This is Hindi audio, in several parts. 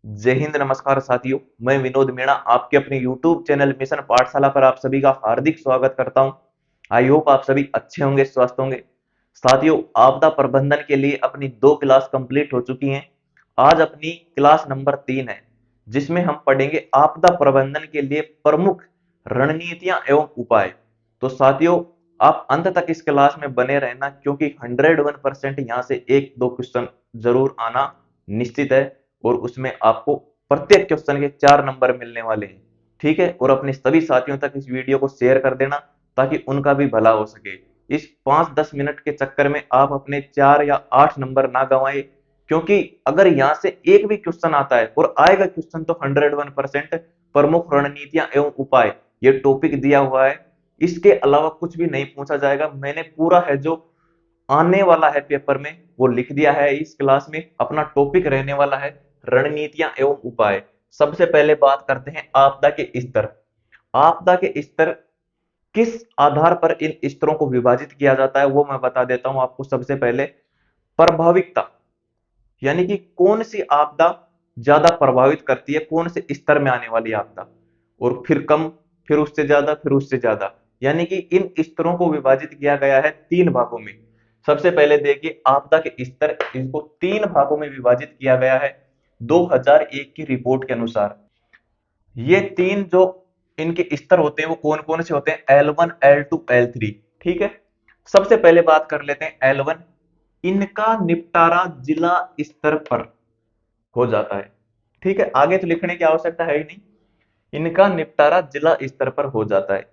जय हिंद, नमस्कार साथियों। मैं विनोद मीणा आपके अपने YouTube चैनल मिशन पाठशाला पर आप सभी का हार्दिक स्वागत करता हूं। आई होप आप सभी अच्छे होंगे, स्वस्थ होंगे। साथियों, आपदा प्रबंधन के लिए अपनी 2 क्लास कंप्लीट हो चुकी हैं। आज अपनी क्लास नंबर 3 है, जिसमें हम पढ़ेंगे आपदा प्रबंधन के लिए प्रमुख रणनीतियां एवं उपाय। तो साथियों, आप अंत तक इस क्लास में बने रहना, क्योंकि 101% यहाँ से 1-2 क्वेश्चन जरूर आना निश्चित है। और उसमें आपको प्रत्येक क्वेश्चन के 4 नंबर मिलने वाले हैं। ठीक है, और अपने सभी साथियों तक इस वीडियो को शेयर कर देना, ताकि उनका भी भला हो सके। इस 5-10 मिनट के चक्कर में आप अपने 4 या 8 नंबर ना गंवाए, क्योंकि अगर यहाँ से एक भी क्वेश्चन आता है, और आएगा क्वेश्चन, तो 101% प्रमुख रणनीतियां एवं उपाय ये टॉपिक दिया हुआ है। इसके अलावा कुछ भी नहीं पूछा जाएगा। मैंने पूरा है जो आने वाला है पेपर में वो लिख दिया है। इस क्लास में अपना टॉपिक रहने वाला है रणनीतियां एवं उपाय। सबसे पहले बात करते हैं आपदा के स्तर। आपदा के स्तर किस आधार पर इन स्तरों को विभाजित किया जाता है वो मैं बता देता हूं आपको। सबसे पहले प्रभाविकता, यानी कि कौन सी आपदा ज्यादा प्रभावित करती है, कौन से स्तर में आने वाली आपदा, और फिर कम, फिर उससे ज्यादा, फिर उससे ज्यादा। यानी कि इन स्तरों को विभाजित किया गया है 3 भागों में। सबसे पहले देखिए आपदा के स्तर, इनको 3 भागों में विभाजित किया गया है 2001 की रिपोर्ट के अनुसार। ये 3 जो इनके स्तर होते हैं वो कौन कौन से होते हैं? L1, L2, L3। ठीक है, सबसे पहले बात कर लेते हैं L1। इनका निपटारा जिला स्तर पर हो जाता है। ठीक है, आगे तो लिखने की आवश्यकता है ही नहीं। इनका निपटारा जिला स्तर पर हो जाता है।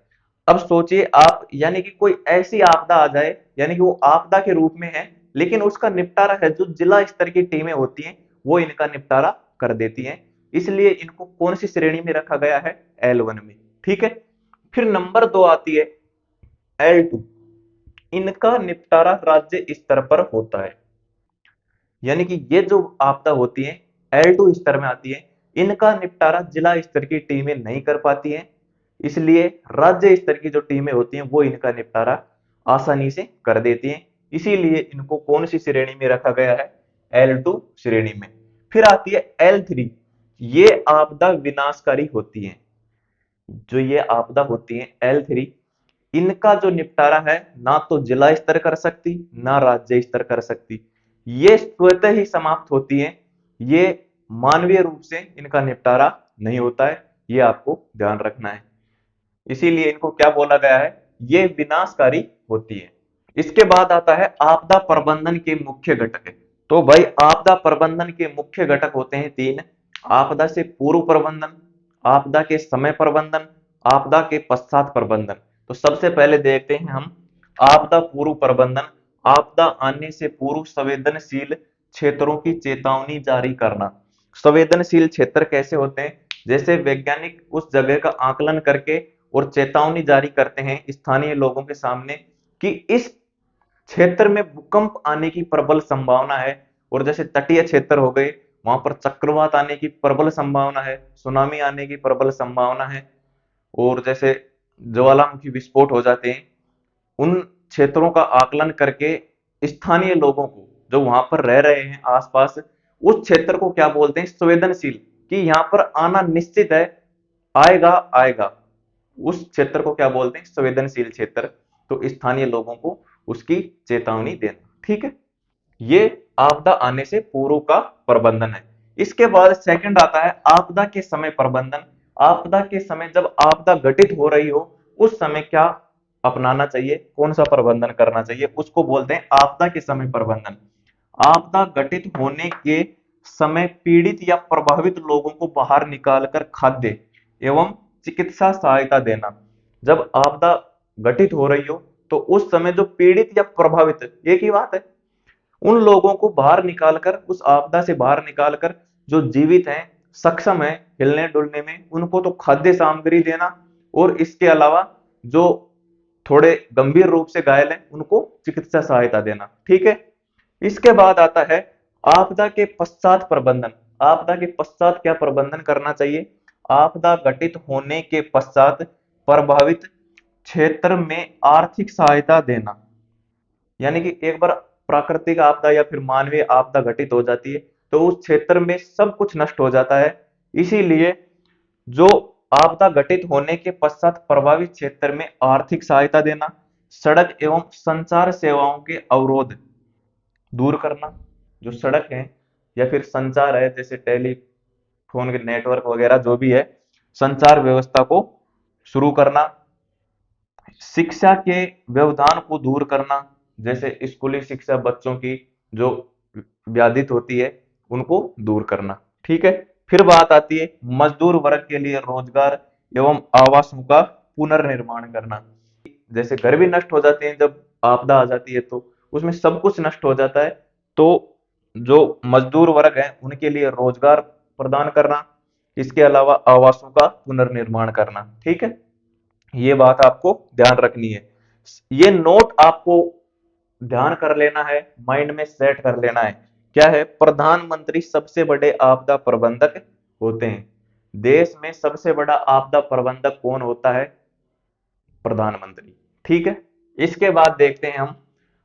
अब सोचिए आप, यानी कि कोई ऐसी आपदा आ जाए, यानी कि वो आपदा के रूप में है, लेकिन उसका निपटारा है जो जिला स्तर की टीमें होती हैं वो इनका निपटारा कर देती हैं। इसलिए इनको कौन सी श्रेणी में रखा गया है? L1 में। ठीक है, फिर नंबर 2 आती है L2। इनका निपटारा राज्य स्तर पर होता है। यानी कि ये जो आपदा होती है L2 स्तर में आती है, इनका निपटारा जिला स्तर की टीमें नहीं कर पाती हैं। इसलिए राज्य स्तर की जो टीमें होती हैं वो इनका निपटारा आसानी से कर देती हैं। इसीलिए इनको कौन सी श्रेणी में रखा गया है? L2 श्रेणी में। फिर आती है L3। ये आपदा विनाशकारी होती है। जो ये आपदा होती है L3, इनका जो निपटारा है ना तो जिला स्तर कर सकती, ना राज्य स्तर कर सकती। ये स्वतः ही समाप्त होती है। ये मानवीय रूप से इनका निपटारा नहीं होता है। ये आपको ध्यान रखना है। इसीलिए इनको क्या बोला गया है? ये विनाशकारी होती है। इसके बाद आता है आपदा प्रबंधन के मुख्य घटक। तो भाई, आपदा प्रबंधन के मुख्य घटक होते हैं 3। आपदा से पूर्व प्रबंधन, आपदा के समय प्रबंधन, आपदा के पश्चात प्रबंधन। तो सबसे पहले देखते हैं हम आपदा पूर्व प्रबंधन। आपदा आने से पूर्व संवेदनशील क्षेत्रों की चेतावनी जारी करना। संवेदनशील क्षेत्र कैसे होते हैं? जैसे वैज्ञानिक उस जगह का आकलन करके और चेतावनी जारी करते हैं स्थानीय लोगों के सामने कि इस क्षेत्र में भूकंप आने की प्रबल संभावना है। और जैसे तटीय क्षेत्र हो गए, वहां पर चक्रवात आने की प्रबल संभावना है, सुनामी आने की प्रबल संभावना है। और जैसे ज्वालामुखी विस्फोट हो जाते हैं, उन क्षेत्रों का आकलन करके स्थानीय लोगों को, जो वहां पर रह रहे हैं आसपास, उस क्षेत्र को क्या बोलते हैं? संवेदनशील, कि यहाँ पर आना निश्चित है, आएगा आएगा। उस क्षेत्र को क्या बोलते हैं? संवेदनशील क्षेत्र। तो स्थानीय लोगों को उसकी चेतावनी देना। ठीक है, ये आपदा आने से पूर्व का प्रबंधन है। इसके बाद सेकंड आता है आपदा के समय प्रबंधन। आपदा के समय, जब आपदा घटित हो रही हो, उस समय क्या अपनाना चाहिए, कौन सा प्रबंधन करना चाहिए, उसको बोलते हैं आपदा के समय प्रबंधन। आपदा घटित होने के समय पीड़ित या प्रभावित लोगों को बाहर निकालकर खाद्य एवं चिकित्सा सहायता देना। जब आपदा घटित हो रही हो, तो उस समय जो पीड़ित या प्रभावित, एक ही बात है, उन लोगों को बाहर निकालकर, उस आपदा से बाहर निकालकर, जो जीवित हैं, सक्षम है हिलने डुलने में, उनको तो खाद्य सामग्री देना। और इसके अलावा जो थोड़े गंभीर रूप से घायल हैं उनको चिकित्सा सहायता देना। ठीक है, इसके बाद आता है आपदा के पश्चात प्रबंधन। आपदा के पश्चात क्या प्रबंधन करना चाहिए? आपदा घटित होने के पश्चात प्रभावित क्षेत्र में आर्थिक सहायता देना। यानी कि एक बार प्राकृतिक आपदा या फिर मानवीय आपदा घटित हो जाती है, तो उस क्षेत्र में सब कुछ नष्ट हो जाता है। इसीलिए जो आपदा घटित होने के पश्चात प्रभावित क्षेत्र में आर्थिक सहायता देना, सड़क एवं संचार सेवाओं के अवरोध दूर करना, जो सड़क है या फिर संचार है जैसे टेलीफोन के नेटवर्क वगैरह जो भी है, संचार व्यवस्था को शुरू करना, शिक्षा के व्यवधान को दूर करना, जैसे स्कूली शिक्षा बच्चों की जो व्याधित होती है उनको दूर करना। ठीक है। फिर बात आती है मजदूर वर्ग के लिए रोजगार एवं आवासों का पुनर्निर्माण करना। जैसे घर भी नष्ट हो जाते हैं जब आपदा आ जाती है, तो उसमें सब कुछ नष्ट हो जाता है। तो जो मजदूर वर्ग है उनके लिए रोजगार प्रदान करना, इसके अलावा आवासों का पुनर्निर्माण करना। ठीक है। ये बात आपको ध्यान रखनी है। ये नोट आपको ध्यान कर लेना है, माइंड में सेट कर लेना है। क्या है? प्रधानमंत्री सबसे बड़े आपदा प्रबंधक होते हैं। देश में सबसे बड़ा आपदा प्रबंधक कौन होता है? प्रधानमंत्री। ठीक है। इसके बाद देखते हैं हम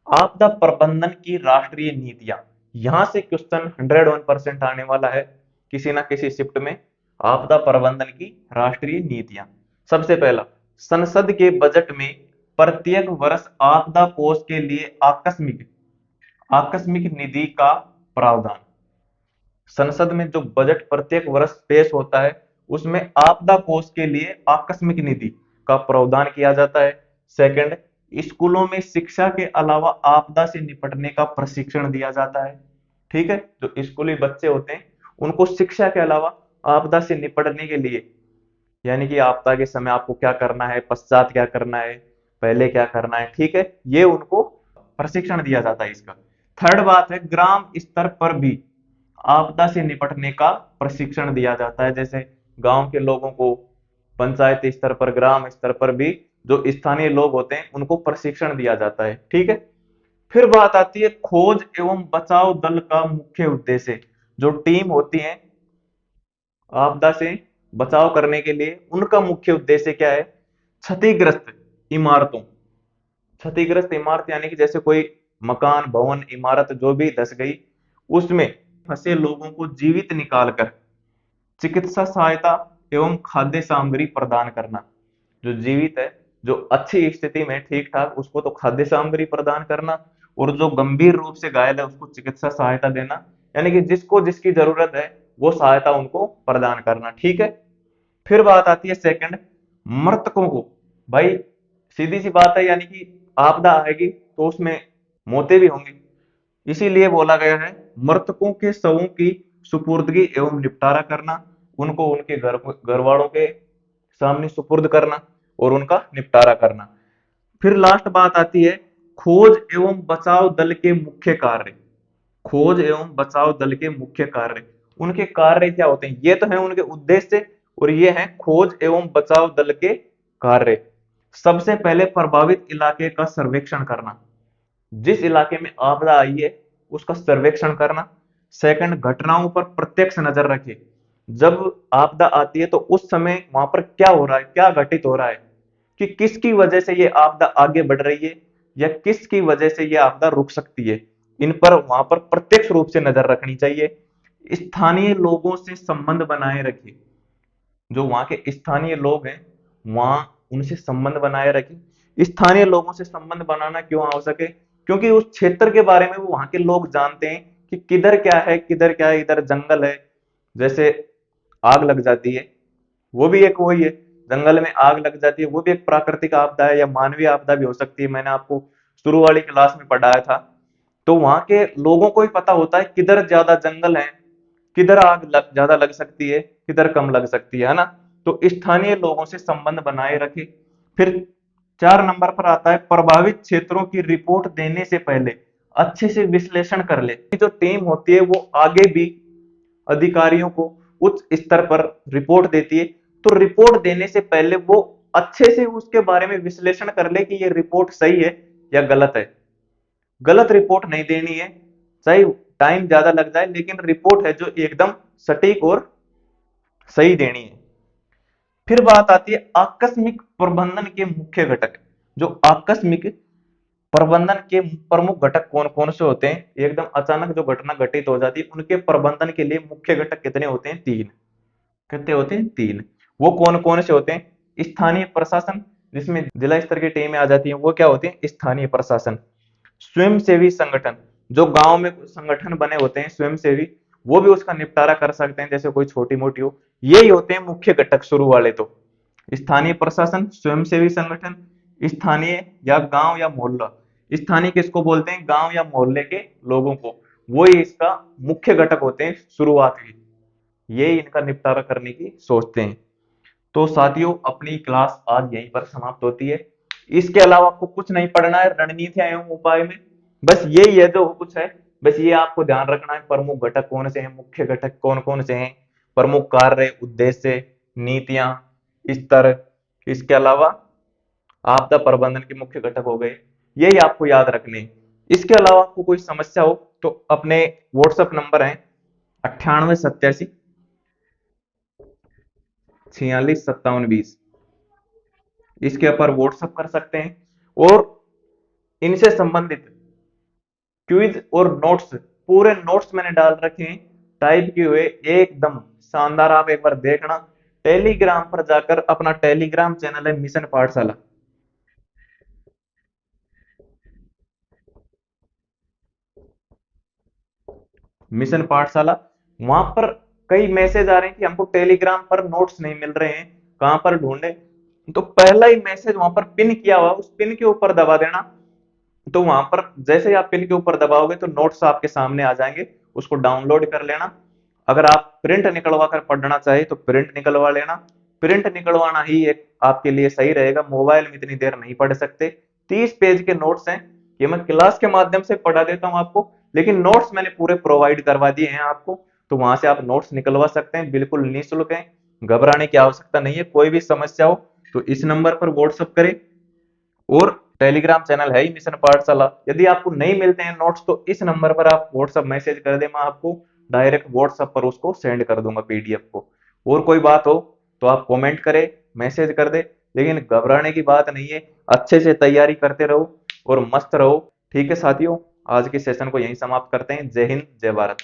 आपदा प्रबंधन की राष्ट्रीय नीतियां। यहां से क्वेश्चन 101% आने वाला है किसी ना किसी शिफ्ट में। आपदा प्रबंधन की राष्ट्रीय नीतियां। सबसे पहला, संसद के बजट में प्रत्येक वर्ष आपदा कोष के लिए आकस्मिक आकस्मिक निधि का प्रावधान। संसद में जो बजट प्रत्येक वर्ष पेश होता है उसमें आपदा कोष के लिए आकस्मिक निधि का प्रावधान किया जाता है। सेकंड, स्कूलों में शिक्षा के अलावा आपदा से निपटने का प्रशिक्षण दिया जाता है। ठीक है। जो स्कूली बच्चे होते हैं उनको शिक्षा के अलावा आपदा से निपटने के लिए, यानी कि आपदा के समय आपको क्या करना है, पश्चात क्या करना है, पहले क्या करना है, ठीक है, ये उनको प्रशिक्षण दिया जाता है इसका। थर्ड बात है ग्राम स्तर पर भी आपदा से निपटने का प्रशिक्षण दिया जाता है। जैसे गांव के लोगों को पंचायत स्तर पर, ग्राम स्तर पर भी जो स्थानीय लोग होते हैं उनको प्रशिक्षण दिया जाता है। ठीक है। फिर बात आती है खोज एवं बचाव दल का मुख्य उद्देश्य। जो टीम होती है आपदा से बचाव करने के लिए, उनका मुख्य उद्देश्य क्या है? क्षतिग्रस्त इमारतों क्षतिग्रस्त इमारत यानी कि जैसे कोई मकान, भवन, इमारत जो भी धस गई, उसमें फंसे लोगों को जीवित निकालकर चिकित्सा सहायता एवं खाद्य सामग्री प्रदान करना। जो जीवित है, जो अच्छी स्थिति में ठीक ठाक, उसको तो खाद्य सामग्री प्रदान करना, और जो गंभीर रूप से घायल है उसको चिकित्सा सहायता देना, यानी कि जिसको जिसकी जरूरत है वो सहायता उनको प्रदान करना। ठीक है। फिर बात आती है सेकंड, मृतकों को। भाई सीधी सी बात है, यानी कि आपदा आएगी तो उसमें मौतें भी होंगी, इसीलिए बोला गया है मृतकों के शवों की सुपुर्दगी एवं निपटारा करना, उनको उनके घर वालों के सामने सुपुर्द करना और उनका निपटारा करना। फिर लास्ट बात आती है खोज एवं बचाव दल के मुख्य कार्य। खोज एवं बचाव दल के मुख्य कार्य, उनके कार्य क्या होते हैं? ये तो है उनके उद्देश्य, और ये है खोज एवं बचाव दल के कार्य। सबसे पहले प्रभावित इलाके का सर्वेक्षण करना। जिस इलाके में आपदा आई है उसका सर्वेक्षण करना। सेकंड, घटनाओं पर प्रत्यक्ष नजर रखे। जब आपदा आती है तो उस समय वहां पर क्या हो रहा है, क्या घटित हो रहा है, कि किसकी वजह से ये आपदा आगे बढ़ रही है या किसकी वजह से ये आपदा रुक सकती है, इन पर वहां पर प्रत्यक्ष रूप से नजर रखनी चाहिए। स्थानीय लोगों से संबंध बनाए रखे। जो वहां के स्थानीय लोग हैं, वहां उनसे संबंध बनाए रखें। स्थानीय लोगों से संबंध बनाना क्यों आवश्यक है? क्योंकि उस क्षेत्र के बारे में वो वहां के लोग जानते हैं कि किधर क्या है, किधर क्या है, इधर जंगल है, जैसे आग लग जाती है, वो भी एक वही है, जंगल में आग लग जाती है, वो भी एक प्राकृतिक आपदा है या मानवीय आपदा भी हो सकती है। मैंने आपको शुरू वाली क्लास में पढ़ाया था। तो वहां के लोगों को ही पता होता है किधर ज्यादा जंगल है, किधर ज्यादा लग सकती है, किधर कम लग सकती है ना। तो स्थानीय लोगों से संबंध बनाए रखे। फिर 4 नंबर पर आता है प्रभावित क्षेत्रों की रिपोर्ट देने से पहले अच्छे से विश्लेषण कर ले। जो टीम होती है वो आगे भी अधिकारियों को उच्च स्तर पर रिपोर्ट देती है, तो रिपोर्ट देने से पहले वो अच्छे से उसके बारे में विश्लेषण कर ले कि ये रिपोर्ट सही है या गलत है। गलत रिपोर्ट नहीं देनी है, चाहे टाइम ज्यादा लग जाए, लेकिन रिपोर्ट है जो एकदम सटीक और सही देनी है। फिर बात आती है आकस्मिक प्रबंधन के मुख्य घटक। जो आकस्मिक प्रबंधन के प्रमुख घटक कौन कौन से होते हैं? एकदम अचानक जो घटना घटित हो जाती है उनके प्रबंधन के लिए मुख्य घटक कितने होते हैं? तीन। कितने होते हैं? तीन। वो कौन कौन से होते हैं? स्थानीय प्रशासन, जिसमें जिला स्तर की टीमें आ जाती हैं, वो क्या होते हैं? स्थानीय प्रशासन। स्वयंसेवी संगठन, जो गांव में कुछ संगठन बने होते हैं स्वयंसेवी, वो भी उसका निपटारा कर सकते हैं, जैसे कोई छोटी मोटी हो। यही होते हैं मुख्य घटक शुरू वाले तो। स्थानीय प्रशासन, स्वयंसेवी संगठन, स्थानीय या गांव या मोहल्ला। स्थानीय किसको बोलते हैं? गांव या मोहल्ले के लोगों को। वो ही इसका मुख्य घटक होते हैं शुरुआत के। यही इनका निपटारा करने की सोचते हैं। तो साथियों, अपनी क्लास आज यहीं पर समाप्त होती है। इसके अलावा आपको कुछ नहीं पढ़ना है रणनीति एवं उपाय में। बस यही है जो कुछ है। बस ये आपको ध्यान रखना है, प्रमुख घटक कौन से हैं, मुख्य घटक कौन कौन से हैं, प्रमुख कार्य, उद्देश्य, नीतियां, स्तर। इसके अलावा आपदा प्रबंधन के मुख्य घटक हो गए। यही आपको याद रखने हैं। इसके अलावा आपको कोई समस्या हो तो अपने व्हाट्सएप नंबर है 9887 46 57 20, इसके ऊपर व्हाट्सएप कर सकते हैं। और इनसे संबंधित क्विज और नोट्स, पूरे नोट्स मैंने डाल रखे हैं टाइप किए हुए, एकदम शानदार। आप एक बार देखना। टेलीग्राम पर जाकर, अपना टेलीग्राम चैनल है मिशन पाठशाला। मिशन पाठशाला, वहां पर कई मैसेज आ रहे हैं कि हमको टेलीग्राम पर नोट्स नहीं मिल रहे हैं, कहां पर ढूंढे। तो पहला ही मैसेज वहां पर पिन किया हुआ, उस पिन के ऊपर दबा देना। तो वहां पर जैसे ही आप पिन के ऊपर दबाओगे तो नोट्स आपके सामने आ जाएंगे, उसको डाउनलोड कर लेना। अगर आप प्रिंट निकलवा कर पढ़ना चाहे तो प्रिंट निकलवा लेना। प्रिंट निकलवाना ही एक आपके लिए सही रहेगा, मोबाइल में इतनी देर नहीं पढ़ सकते। 30 पेज के नोट्स हैं, ये मैं क्लास के माध्यम से पढ़ा देता हूं आपको, लेकिन नोट्स मैंने पूरे प्रोवाइड करवा दिए हैं आपको। तो वहां से आप नोट्स निकलवा सकते हैं, बिल्कुल निःशुल्क है, घबराने की आवश्यकता नहीं है। कोई भी समस्या हो तो इस नंबर पर व्हाट्सएप करें। और टेलीग्राम चैनल है ही मिशन पाठशाला। यदि आपको नहीं मिलते हैं नोट्स तो इस नंबर पर आप व्हाट्सएप मैसेज कर दे, मैं आपको डायरेक्ट व्हाट्सएप पर उसको सेंड कर दूंगा पीडीएफ को। और कोई बात हो तो आप कमेंट करें, मैसेज कर दे, लेकिन घबराने की बात नहीं है। अच्छे से तैयारी करते रहो और मस्त रहो। ठीक है साथियों, आज के सेशन को यहीं समाप्त करते हैं। जय हिंद, जय भारत।